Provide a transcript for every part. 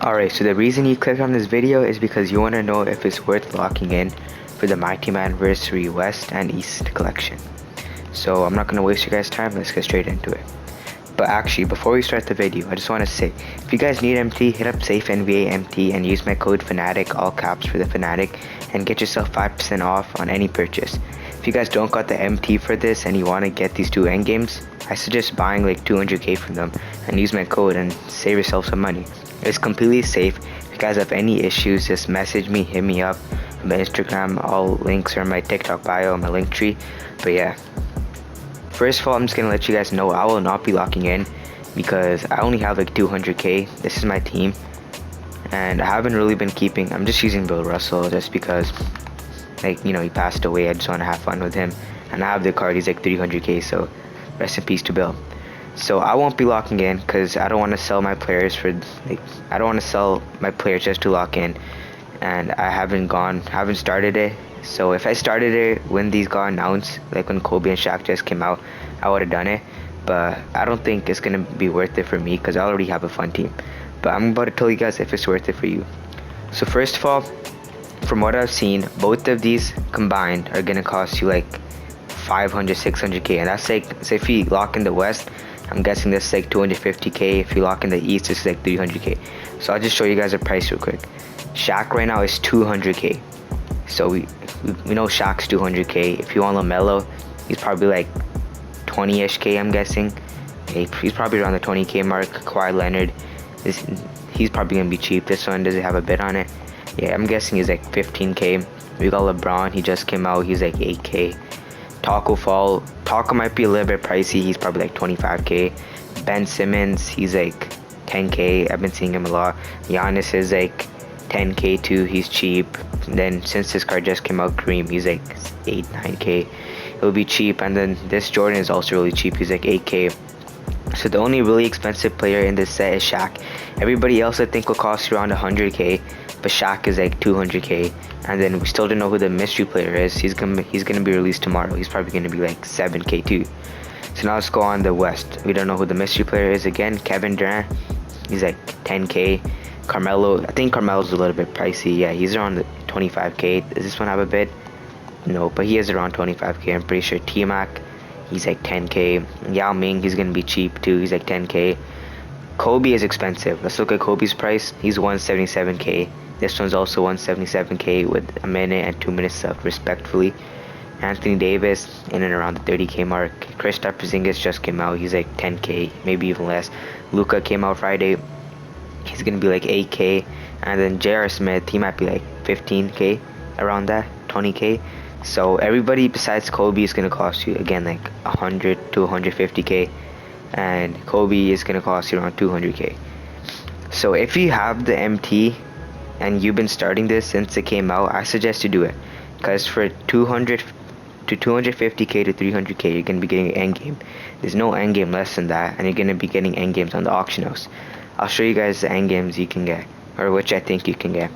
Alright, so the reason you clicked on this video is because you want to know if it's worth locking in for the MyTeam Anniversary West and East collection. So I'm not going to waste your guys' time, let's get straight into it. But actually, before we start the video, I just want to say, if you guys need MT, hit up SafeNBAMT and use my code FANATIC, all caps for the FANATIC, and get yourself 5% off on any purchase. If you guys don't got the MT for this and you want to get these two endgames, I suggest buying like 200k from them and use my code and save yourself some money. It's completely safe. If you guys have any issues, just message me, hit me up on my Instagram. All links are in my TikTok bio and my link tree. But yeah, first of all, I'm just gonna let you guys know I will not be locking in because I only have like 200k. This is my team, and I haven't really been keeping. I'm just using Bill Russell just because, like, you know, he passed away. I just want to have fun with him, and I have the card. He's like 300k, so rest in peace to Bill. So I won't be locking in because I don't want to sell my players for, like, I don't want to sell my players just to lock in, and I haven't started it. So if I started it when these got announced, like when Kobe and Shaq just came out, I would have done it. But I don't think it's gonna be worth it for me because I already have a fun team. But I'm about to tell you guys if it's worth it for you. So first of all, from what I've seen, both of these combined are gonna cost you like 500, 600k, and that's like, so if you lock in the West, I'm guessing this is like 250k. If you lock in the East, this is like 300k. So I'll just show you guys the price real quick. Shaq right now is 200k. So we know Shaq's 200k. If you want LaMelo, he's probably like 20ish k, I'm guessing. He's probably around the 20k mark. Kawhi Leonard, he's probably gonna be cheap. This one doesn't have a bid on it. Yeah, I'm guessing he's like 15k. We got LeBron, he just came out, he's like 8k. Taco might be a little bit pricey, he's probably like 25k. Ben Simmons, he's like 10k. I've been seeing him a lot. Giannis is like 10k too, he's cheap. And then since this card just came out, KAREEM, he's like 9k. It'll be cheap. And then this Jordan is also really cheap, he's like 8k. So the only really expensive player in this set is Shaq. Everybody else I think will cost around 100k, but Shaq is like 200k. And then we still don't know who the mystery player is. He's gonna be released tomorrow. He's probably gonna be like 7k too. So now let's go on the West. We don't know who the mystery player is again. Kevin Durant, he's like 10k. Carmelo, I think Carmelo's a little bit pricey. Yeah, he's around 25k. Does this one have a bid? No, but he is around 25k. I'm pretty sure. T-Mac, he's like 10k. Yao Ming, he's gonna be cheap too. He's like 10k. Kobe is expensive. Let's look at Kobe's price. He's 177k. This one's also 177k with a minute and 2 minutes left respectfully. Anthony Davis in and around the 30k mark. Kristaps Porzingis just came out. He's like 10k, maybe even less. Luka came out Friday. He's gonna be like 8k. And then J.R. Smith, he might be like 15k, around that, 20k. So everybody besides Kobe is gonna cost you again like 100 to 150k, and Kobe is gonna cost you around 200k. So if you have the MT and you've been starting this since it came out, I suggest you do it, because for 200 to 250k to 300k, you're gonna be getting an endgame. There's no endgame less than that, and you're gonna be getting endgames on the auction house. I'll show you guys the endgames you can get, or which I think you can get.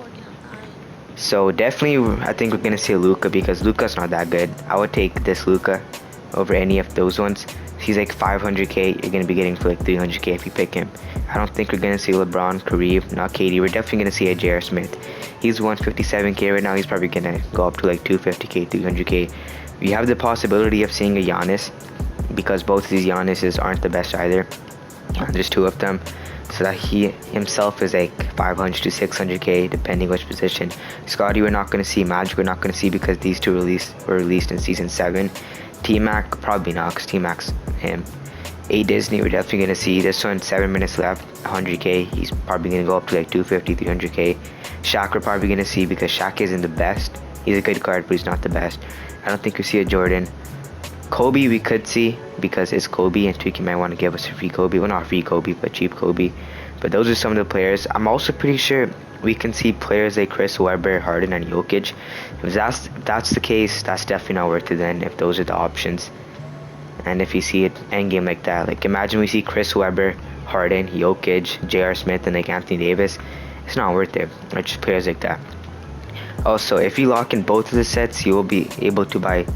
So definitely, I think we're gonna see Luka because Luka's not that good. I would take this Luka over any of those ones. He's like 500k. You're gonna be getting for like 300k if you pick him. I don't think we're gonna see LeBron, KAREEM, not KD. We're definitely gonna see a J.R. Smith. He's 157k right now. He's probably gonna go up to like 250k, 300k. We have the possibility of seeing a Giannis because both of these Giannis's aren't the best either. There's two of them. So that he himself is like 500 to 600k depending which position. Scotty we're not going to see. Magic we're not going to see because these two were released in season 7. T-Mac probably not because T-Mac's him. A Disney we're definitely going to see. This one 7 minutes left, 100k. He's probably going to go up to like 250, 300k. Shaq we're probably going to see because Shaq isn't the best. He's a good card but he's not the best. I don't think we see a Jordan. Kobe we could see because it's Kobe and Twiki might want to give us a free Kobe. Well, not free Kobe, but cheap Kobe. But those are some of the players. I'm also pretty sure we can see players like Chris Webber, Harden, and Jokic. If that's the case, that's definitely not worth it then, if those are the options. And if you see it endgame like that, like imagine we see Chris Webber, Harden, Jokic, J.R. Smith, and like Anthony Davis. It's not worth it. Or just players like that. Also, if you lock in both of the sets, you will be able to get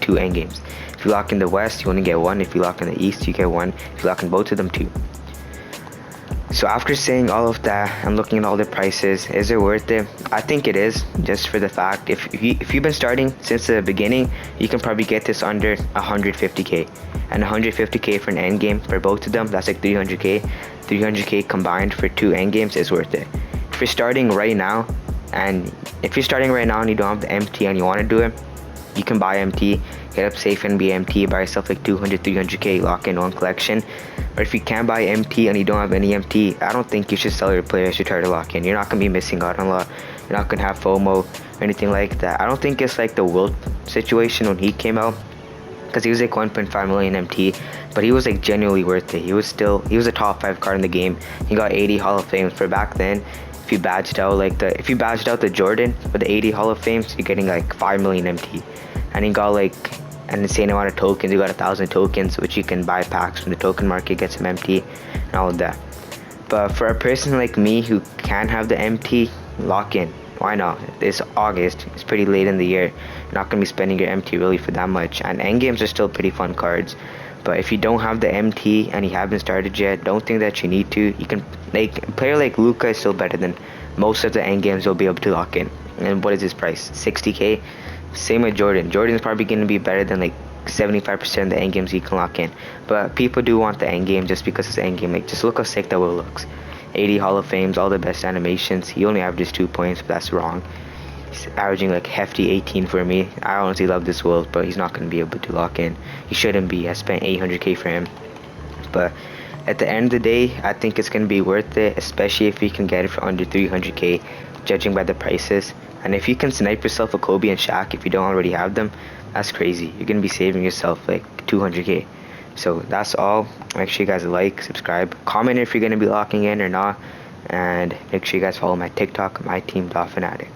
2 endgames. If you lock in the West, you only get 1. If you lock in the East, you get 1. If you lock in both of them, 2. So after saying all of that and looking at all the prices, is it worth it? I think it is, just for the fact if you've been starting since the beginning, you can probably get this under 150k, and 150k for an end game for both of them, that's like 300k. 300k combined for two end games is worth it. If you're starting right now, and you don't have the MT and you want to do it, you can buy MT, get up safe and be MT, buy yourself like 200, 300k, lock in one collection. Or if you can't buy MT and you don't have any MT, I don't think you should sell your players to try to lock in. You're not going to be missing out on a lot. You're not going to have FOMO or anything like that. I don't think it's like the Wilt situation when he came out, because he was like 1.5 million MT, but he was like genuinely worth it. He was a top 5 card in the game. He got 80 Hall of Fames for back then. If you badged out the Jordan with the 80 Hall of Fames, you're getting like 5 million MT. And he got like an insane amount of tokens. You got 1,000 tokens, which you can buy packs from the token market, get some MT and all of that. But for a person like me who can have the MT, lock in. Why not? It's August, it's pretty late in the year. You're not going to be spending your MT really for that much, and endgames are still pretty fun cards. But if you don't have the MT and you haven't started yet, don't think that you need to. You can, like, a player like Luka is still better than most of the endgames you'll be able to lock in. And what is his price? 60k? Same with Jordan. Jordan's probably going to be better than like 75% of the endgames he can lock in. But people do want the endgame just because it's endgame. Like, just look how sick that Will looks. 80 Hall of Fames, all the best animations. He only averages 2 points, but that's wrong. He's averaging like hefty 18 for me. I honestly love this Will, but he's not going to be able to lock in. He shouldn't be. I spent 800k for him. But at the end of the day, I think it's going to be worth it, especially if you can get it for under 300k, judging by the prices. And if you can snipe yourself a Kobe and Shaq if you don't already have them, that's crazy. You're going to be saving yourself like 200k. So that's all. Make sure you guys like, subscribe, comment if you're going to be locking in or not, and make sure you guys follow my TikTok, MyTeam.fanatic.